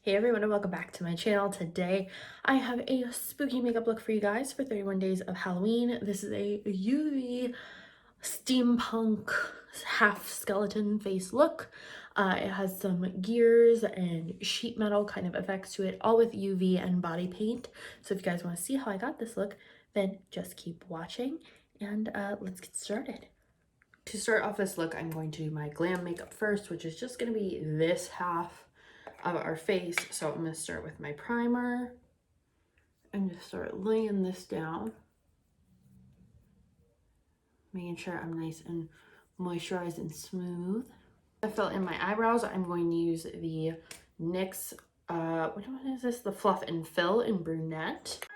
Hey everyone and welcome back to my channel. Today I have a spooky makeup look for you guys for 31 days of Halloween. This is a UV steampunk half skeleton face look. It has some gears and sheet metal kind of effects to it, all with UV and body paint. So if you guys want to see how I got this look, then just keep watching and let's get started. To start off this look, I'm going to do my glam makeup first, which is just going to be this half of our face. So I'm going to start with my primer and just start laying this down, making sure I'm nice and moisturized and smooth. To fill in my eyebrows, I'm going to use the NYX, what one is this? The Fluff and Fill in Brunette.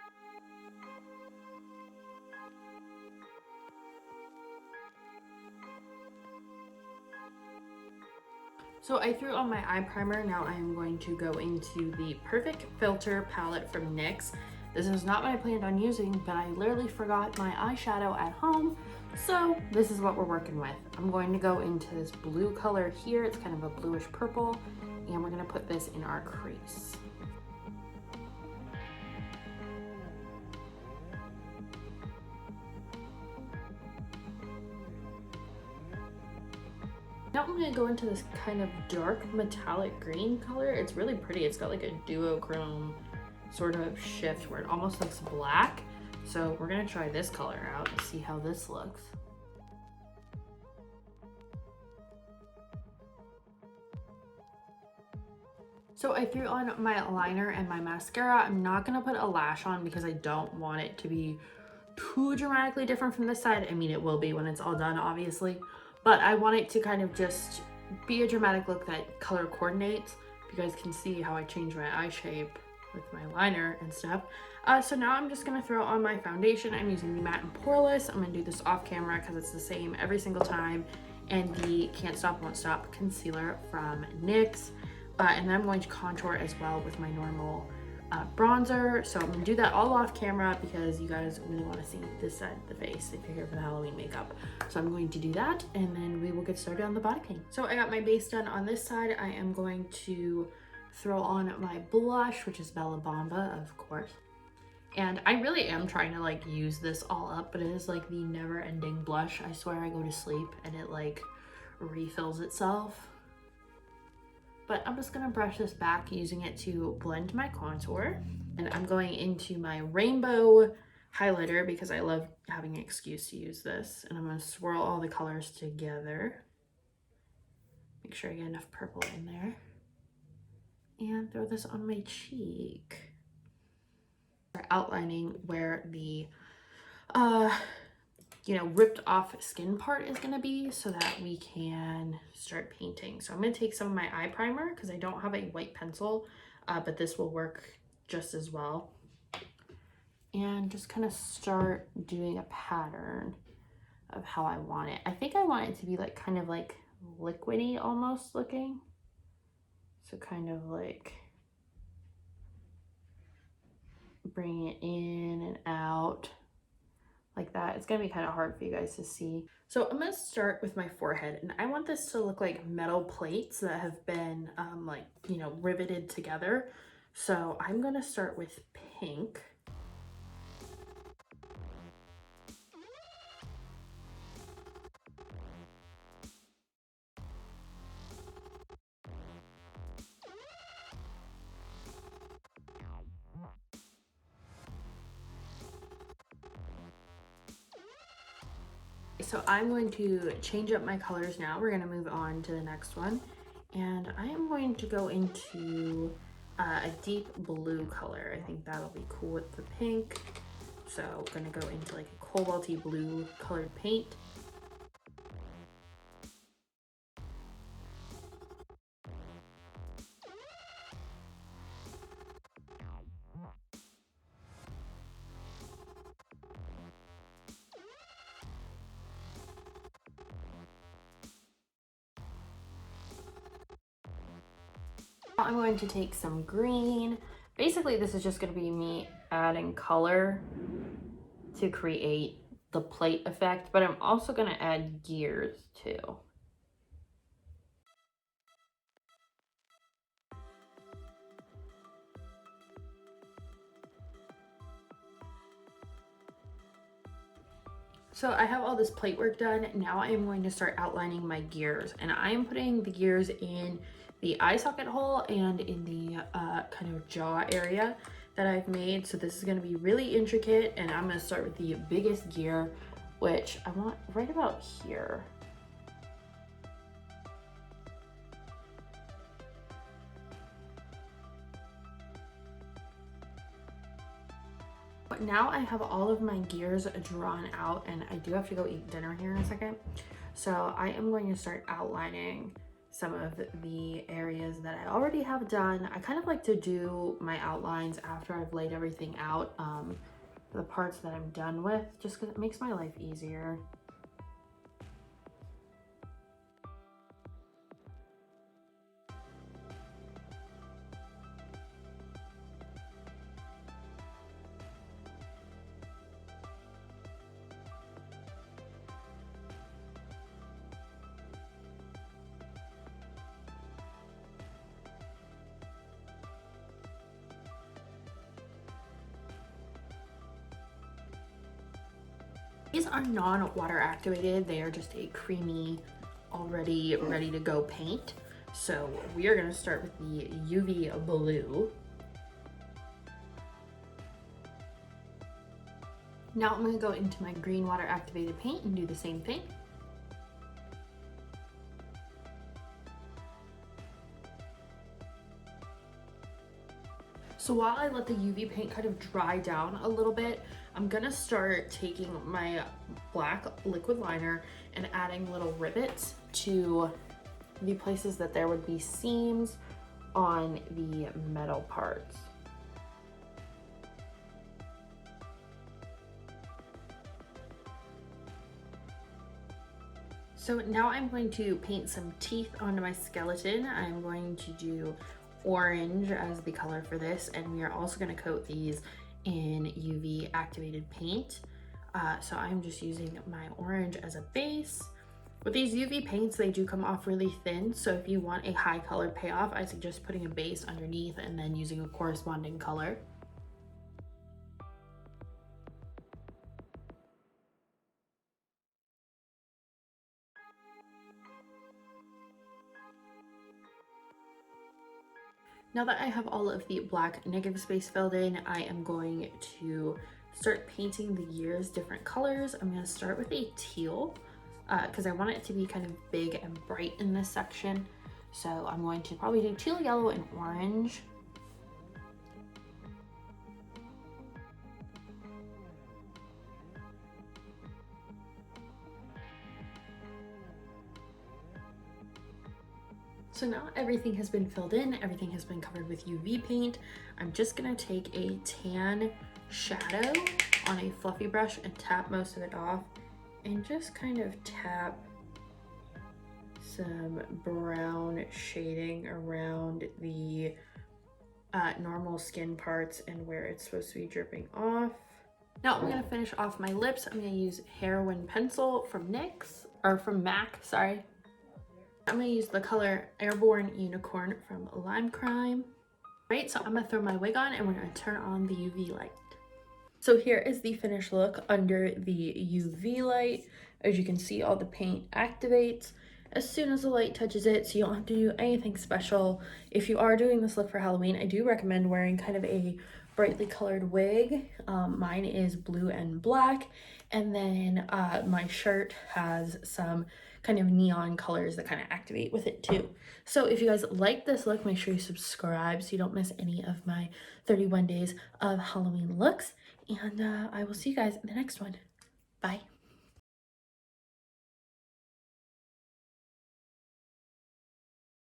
So I threw on my eye primer. Now I'm going to go into the Perfect Filter palette from NYX. This is not what I planned on using, but I literally forgot my eyeshadow at home. So this is what we're working with. I'm going to go into this blue color here. It's kind of a bluish purple, and we're gonna put this in our crease. Now I'm going to go into this kind of dark metallic green color. It's really pretty. It's got like a duochrome sort of shift where it almost looks black. So we're going to try this color out and see how this looks. So I threw on my liner and my mascara. I'm not going to put a lash on because I don't want it to be too dramatically different from this side. I mean, it will be when it's all done, obviously. But I want it to kind of just be a dramatic look that color coordinates. You guys can see how I change my eye shape with my liner and stuff. So now I'm just going to throw on my foundation. I'm using the Matte and Poreless. I'm going to do this off camera because it's the same every single time. And the Can't Stop Won't Stop concealer from NYX. And then I'm going to contour as well with my normal bronzer. So I'm gonna do that all off camera because you guys really want to see this side of the face if you're here for the Halloween makeup. So I'm going to do that and then we will get started on the body paint. So I got my base done on this side. I am going to throw on my blush, which is Bella Bamba, of course. And I really am trying to like use this all up, but it is like the never ending blush. I swear I go to sleep and it like refills itself. But I'm just gonna brush this back using it to blend my contour. And I'm going into my rainbow highlighter because I love having an excuse to use this. And I'm gonna swirl all the colors together. Make sure I get enough purple in there. And throw this on my cheek. We're outlining where the ripped off skin part is gonna be so that we can start painting. So I'm gonna take some of my eye primer because I don't have a white pencil, but this will work just as well. And just kind of start doing a pattern of how I want it. I think I want it to be like kind of like liquidy almost looking. So kind of like bring it in and out like that. It's gonna be kind of hard for you guys to see. So I'm gonna start with my forehead, and I want this to look like metal plates that have been riveted together. So I'm gonna start with pink. So I'm going to change up my colors now. We're gonna move on to the next one. And I am going to go into a deep blue color. I think that'll be cool with the pink. So I'm gonna go into like a cobalty blue colored paint. I'm going to take some green. Basically, this is just going to be me adding color to create the plate effect, but I'm also going to add gears too. So I have all this plate work done. Now I am going to start outlining my gears, and I am putting the gears in the eye socket hole and in the kind of jaw area that I've made. So this is going to be really intricate, and I'm going to start with the biggest gear, which I want right about here. Now I have all of my gears drawn out, and I do have to go eat dinner here in a second. So I am going to start outlining some of the areas that I already have done. I kind of like to do my outlines after I've laid everything out, the parts that I'm done with, just because it makes my life easier. These are non-water activated. They are just a creamy, already ready to go paint. So we are going to start with the UV blue. Now I'm going to go into my green water activated paint and do the same thing. So while I let the UV paint kind of dry down a little bit, I'm gonna start taking my black liquid liner and adding little rivets to the places that there would be seams on the metal parts. So now I'm going to paint some teeth onto my skeleton. I'm going to do orange as the color for this, and we are also going to coat these in UV activated paint. So I'm just using my orange as a base. With these UV paints, they do come off really thin, so if you want a high color payoff, I suggest putting a base underneath and then using a corresponding color. Now that I have all of the black negative space filled in, I am going to start painting the gears different colors. I'm going to start with a teal because I want it to be kind of big and bright in this section. So I'm going to probably do teal, yellow, and orange. So now everything has been filled in, everything has been covered with UV paint. I'm just gonna take a tan shadow on a fluffy brush and tap most of it off and just kind of tap some brown shading around the normal skin parts and where it's supposed to be dripping off. Now I'm gonna finish off my lips. I'm gonna use Heroin Pencil from MAC, sorry. I'm gonna use the color Airborne Unicorn from Lime Crime. Right, so I'm gonna throw my wig on and we're gonna turn on the UV light. So here is the finished look under the UV light. As you can see, all the paint activates as soon as the light touches it, so you don't have to do anything special. If you are doing this look for Halloween, I do recommend wearing kind of a brightly colored wig. Mine is blue and black, and then my shirt has some kind of neon colors that kind of activate with it too. So if you guys like this look, make sure you subscribe so you don't miss any of my 31 days of Halloween looks, and I will see you guys in the next one. Bye.